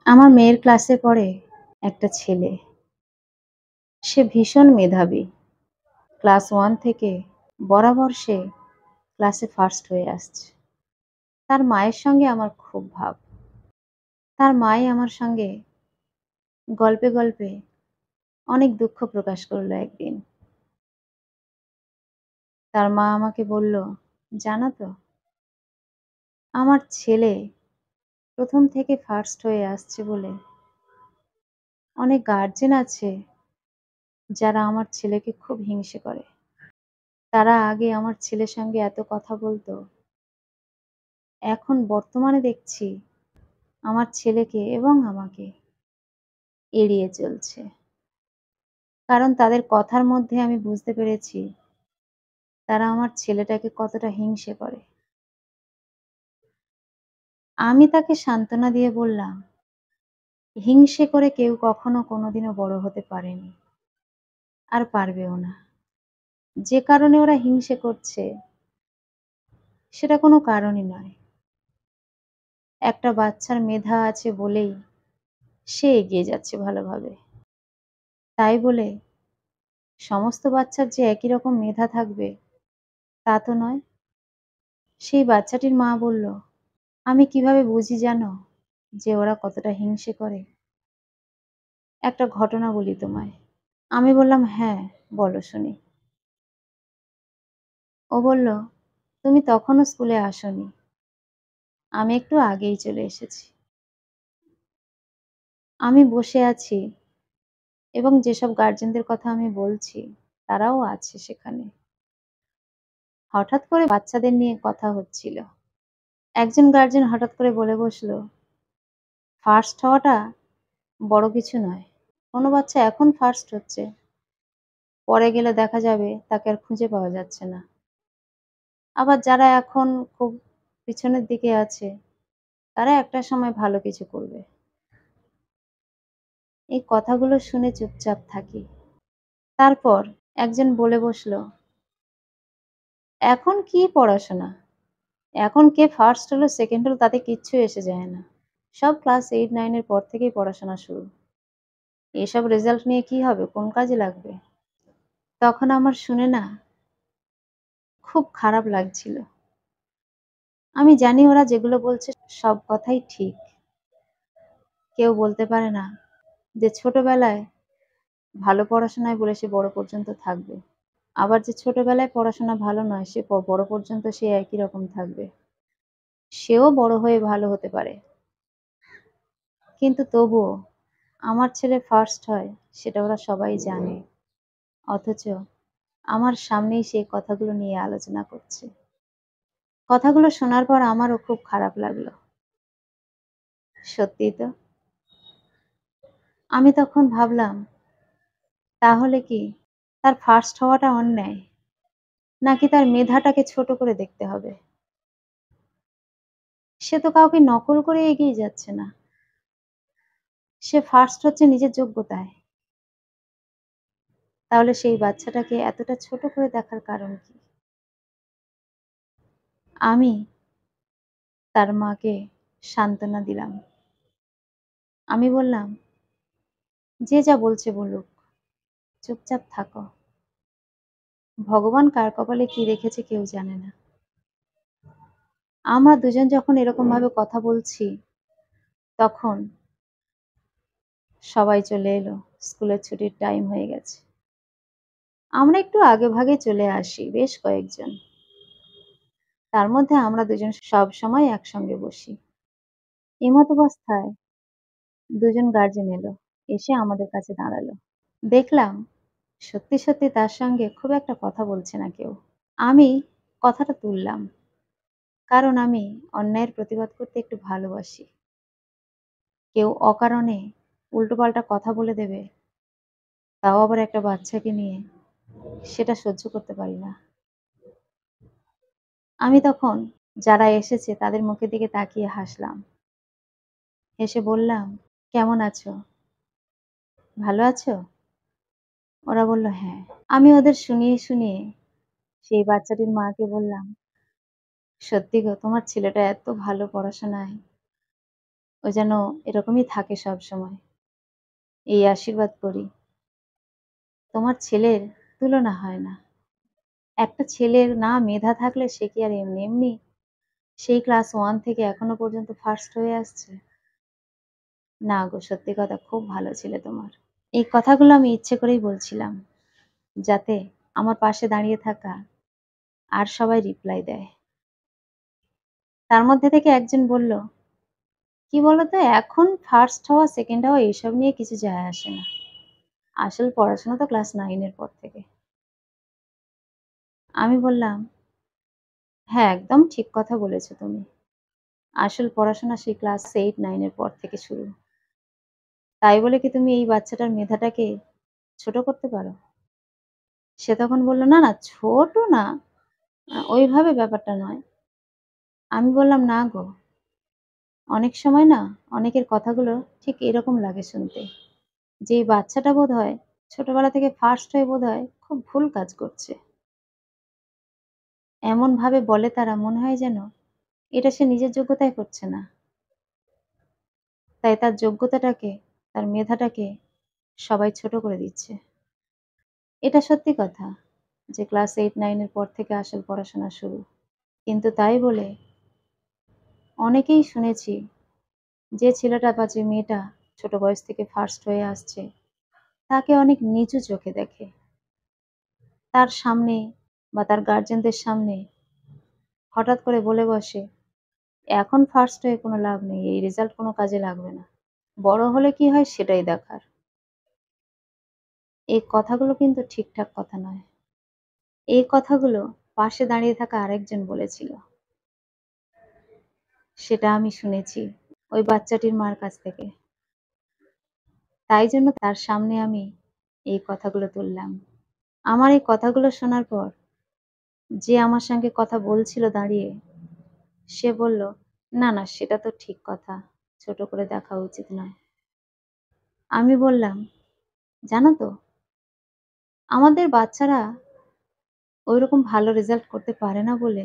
আমার মেয়ের ক্লাসে পড়ে একটা ছেলে। সে ভীষণ মেধাবী। ক্লাস 1 থেকে বরাবর সে ক্লাসে ফার্স্ট হয়ে আসছে। তার মায়ের সঙ্গে আমার খুব ভাব। তার মাই আমার সঙ্গে গল্পে, গল্পে অনেক দুঃখ প্রকাশ করল একদিন। তার মা আমাকে বলল, "জানো তো, আমার ছেলে ১ম থেকে ফার্স্ট হয়ে আসছে বলে অনেক গার্জেন আছে যারা আমার ছেলেকে খুব হিংসে করে। তারা আগে আমার ছেলের সঙ্গে এত কথা বলত। এখন বর্তমানে দেখছি আমার ছেলেকে এবং আমাকে এড়িয়ে চলছে। কারণ তাদের কথার মধ্যে আমি বুঝতে পেরেছি তারা আমার ছেলেটাকে কতটা হিংসে করে।" আমি তাকে সান্ত্বনা দিয়ে বললাম, "হিংসে করে কেউ কখনো কোনোদিনও বড় হতে পারেনি, আর পারবেও না। যে কারণে ওরা হিংসে করছে সেটা কোনো কারণই নয়। একটা বাচ্চার মেধা আছে বলেই সে এগিয়ে যাচ্ছে ভালোভাবে। তাই বলে সমস্ত বাচ্চার যে একই রকম মেধা থাকবে তা তো নয়।" সেই বাচ্চাটির মা বলল, "আমি কিভাবে বুঝি জানো যে ওরা কতটা হিংসে করে? একটা ঘটনা বলি তোমায়।" আমি বললাম, "হ্যাঁ, বলো শুনি।" ও বলল, "তুমি তখনও স্কুলে আসোনি। আমি একটু আগেই চলে এসেছি। আমি বসে আছি এবং যেসব গার্জেনদের কথা আমি বলছি তারাও আছে সেখানে। হঠাৎ করে বাচ্চাদের নিয়ে কথা হচ্ছিল। একজন গার্জেন হঠাৎ করে বলে বসল, ফার্স্ট হওয়াটা বড় কিছু নয়। কোনো বাচ্চা এখন ফার্স্ট হচ্ছে, পরে গেলে দেখা যাবে তাকে আর খুঁজে পাওয়া যাচ্ছে না। আবার যারা এখন খুব পিছনের দিকে আছে তারা একটা সময় ভালো কিছু করবে।" এই কথাগুলো শুনে চুপচাপ থাকি। তারপর একজন বলে বসল, "এখন কি পড়াশোনা? এখন কে ফার্স্ট হলো, সেকেন্ড হলো তাতে কিচ্ছু এসে যায় না। সব ক্লাস 8-9 এর পর থেকেই পড়াশোনা শুরু। এসব রেজাল্ট নিয়ে কি হবে? কোন কাজে লাগবে?" তখন আমার শুনে না খুব খারাপ লাগছিল। আমি জানি ওরা যেগুলো বলছে সব কথাই ঠিক। কেউ বলতে পারে না যে ছোটবেলায় ভালো পড়াশোনায় বলে সে বড় পর্যন্ত থাকবে। আবার যে ছোটবেলায় পড়াশোনা ভালো নয় সে বড় পর্যন্ত সে একই রকম থাকবে। সেও বড় হয়ে ভালো হতে পারে। কিন্তু তবুও আমার ছেলে ফার্স্ট হয় সেটা ওরা সবাই জানে। অথচ আমার সামনেই সেই কথাগুলো নিয়ে আলোচনা করছে। কথাগুলো শোনার পর আমারও খুব খারাপ লাগলো। সত্যিই তো। আমি তখন ভাবলাম, তাহলে কি তার ফার্স্ট হওয়াটা অন্যায়? নাকি তার মেধাটাকে ছোট করে দেখতে হবে? সে তো কাউকে নকল করে এগিয়ে যাচ্ছে না। সে ফার্স্ট হচ্ছে নিজের যোগ্যতায়। তাহলে সেই বাচ্চাটাকে এতটা ছোট করে দেখার কারণ কি? আমি তার মাকে সান্ত্বনা দিলাম। আমি বললাম, "যে যা বলছে বলুক, চুপচাপ থাকো। ভগবান কার কপালে কি রেখেছে কেউ জানে না।" আমরা দুজন যখন এরকমভাবে কথা বলছি, তখন সবাই চলে এলো। স্কুলের ছুটির টাইম হয়ে গেছে। আমরা একটু আগেভাগে চলে আসি, বেশ কয়েকজন। তার মধ্যে আমরা দুজন সবসময় একসঙ্গে বসি। এমতাবস্থায় দুজন গার্জেন এলো। এসে আমাদের কাছে দাঁড়ালো। দেখলাম সত্যি, সত্যি তার সঙ্গে খুব একটা কথা বলছে না কেউ। আমি কথাটা তুললাম। কারণ আমি অন্যায়ের প্রতিবাদ করতে একটু ভালোবাসি। কেউ অকারণে উল্টোপাল্টা কথা বলে দেবে, তাও আবার একটা বাচ্চাকে নিয়ে, সেটা সহ্য করতে পারি না। আমি তখন যারা এসেছে তাদের মুখের দিকে তাকিয়ে হাসলাম। হেসে বললাম, "কেমন আছো? ভালো আছো?" ওরা বলল, "হ্যাঁ।" আমি ওদের শুনিয়ে, শুনিয়ে সেই বাচ্চাটির মাকে বললাম, "সত্যি গো, তোমার ছেলেটা এত ভালো পড়াশোনায়। ও যেন এরকমই থাকে সবসময়। এই আশীর্বাদ করি। তোমার ছেলের তুলনা হয় না। একটা ছেলের না মেধা থাকলে সে কি আর এমনি, এমনি সেই ক্লাস 1 থেকে এখনো পর্যন্ত ফার্স্ট হয়ে আসছে? না গো, সত্যি কথা খুব ভালো ছেলে তোমার। এই কথাগুলো আমি ইচ্ছে করেই বলছিলাম, যাতে আমার পাশে দাঁড়িয়ে থাকা আর সবাই রিপ্লাই দেয়। তার মধ্যে থেকে একজন বলল, "কি বলতো, এখন ফার্স্ট হওয়া, সেকেন্ড হওয়া এসব নিয়ে কিছু যায় আসে না। আসল পড়াশোনা তো ক্লাস 9 এর পর থেকে।" আমি বললাম, "হ্যাঁ, একদম ঠিক কথা বলেছ তুমি। আসল পড়াশোনা সেই ক্লাস 8, 9 এর পর থেকে শুরু। তাই বলে কি তুমি এই বাচ্চাটার মেধাটাকে ছোট করতে পারো?" সে তখন বলল, "না, না, ছোট না, ওইভাবে ব্যাপারটা নয়।" আমি বললাম, "না গো, অনেক সময় না অনেকের কথাগুলো ঠিক এরকম লাগে শুনতে, যে এই বাচ্চাটা বোধহয় ছোটবেলা থেকে ফার্স্ট হয়ে বোধহয় খুব ভুল কাজ করছে। এমনভাবে বলে তারা, মনে হয় যেন এটা সে নিজের যোগ্যতায় করছে না। তাই তার যোগ্যতাটাকে, তার মেধাটাকে সবাই ছোট করে দিচ্ছে।" এটা সত্যি কথা যে ক্লাস 8, 9 এর পর থেকে আসল পড়াশোনা শুরু। কিন্তু তাই বলে অনেকেই শুনেছি, যে ছেলেটা বা যে মেয়েটা ছোট বয়স থেকে ফার্স্ট হয়ে আসছে, তাকে অনেক নিচু চোখে দেখে। তার সামনে বা তার গার্জেনদের সামনে হঠাৎ করে বলে বসে, "এখন ফার্স্ট হয়ে কোনো লাভ নেই, এই রেজাল্ট কোনো কাজে লাগবে না। বড় হলে কি হয় সেটাই দেখার।" এই কথাগুলো কিন্তু ঠিকঠাক কথা নয়। এই কথাগুলো পাশে দাঁড়িয়ে থাকা আরেকজন বলেছিল। সেটা আমি শুনেছি ওই বাচ্চাটির মার কাছ থেকে। তাই জন্য তার সামনে আমি এই কথাগুলো তুললাম। আমার এই কথাগুলো শোনার পর যে আমার সঙ্গে কথা বলছিল দাঁড়িয়ে, সে বলল, "না, না, সেটা তো ঠিক কথা। ছোট করে দেখা উচিত নয়।" আমি বললাম, "জানো তো, আমাদের বাচ্চারা ঐরকম ভালো রেজাল্ট করতে পারে না বলে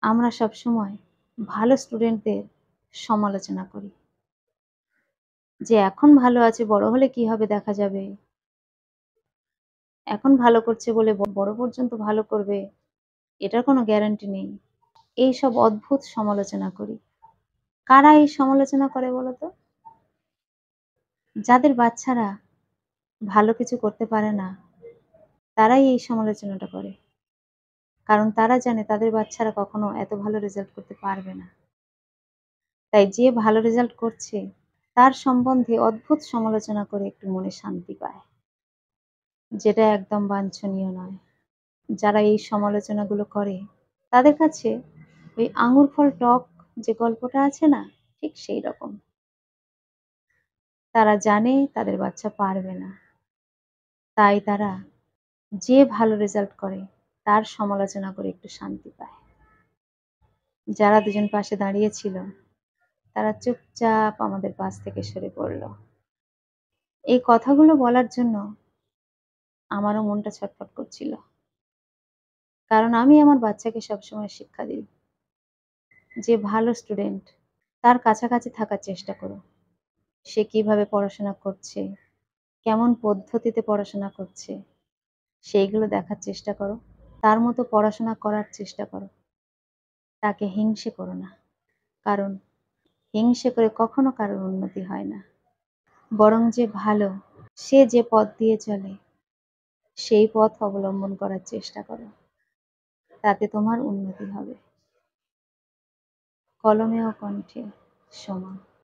আমরা সবসময় ভালো স্টুডেন্টদের সমালোচনা করি। যে এখন ভালো আছে, বড় হলে কি হবে দেখা যাবে। এখন ভালো করছে বলে বড় পর্যন্ত ভালো করবে, এটার কোনো গ্যারান্টি নেই।" এইসব অদ্ভুত সমালোচনা করি। কারা এই সমালোচনা করে বলো তো? যাদের বাচ্চারা ভালো কিছু করতে পারে না, তারাই এই সমালোচনাটা করে। কারণ তারা জানে তাদের বাচ্চারা কখনো এত ভালো রেজাল্ট করতে পারবে না। তাই যে ভালো রেজাল্ট করছে, তার সম্বন্ধে অদ্ভুত সমালোচনা করে একটু মনে শান্তি পায়। যেটা একদম বাঞ্ছনীয় নয়। যারা এই সমালোচনাগুলো করে, তাদের কাছে ওই আঙুর ফল টক যে গল্পটা আছে না? ঠিক সেই রকম। তারা জানে তাদের বাচ্চা পারবে না। তাই তারা যে ভালো রেজাল্ট করে, তার সমালোচনা করে একটু শান্তি পায়। যারা দুজন পাশে দাঁড়িয়ে ছিল, তারা চুপচাপ আমাদের পাশ থেকে সরে পড়ল। এই কথাগুলো বলার জন্য আমারও মনটা ছটফট করছিল। কারণ আমি আমার বাচ্চাকে সবসময় শিক্ষা দিই, যে ভালো স্টুডেন্ট, তার কাছাকাছি থাকার চেষ্টা করো। সে কিভাবে পড়াশোনা করছে, কেমন পদ্ধতিতে পড়াশোনা করছে, সেইগুলো দেখার চেষ্টা করো। তার মতো পড়াশোনা করার চেষ্টা করো। তাকে হিংসে করো না। কারণ হিংসে করে কখনো কারোর উন্নতি হয় না। বরং যে ভালো, সে যে পথ দিয়ে চলে, সেই পথ অবলম্বন করার চেষ্টা করো। তাতে তোমার উন্নতি হবে। কলমে ও কণ্ঠে, সোমা।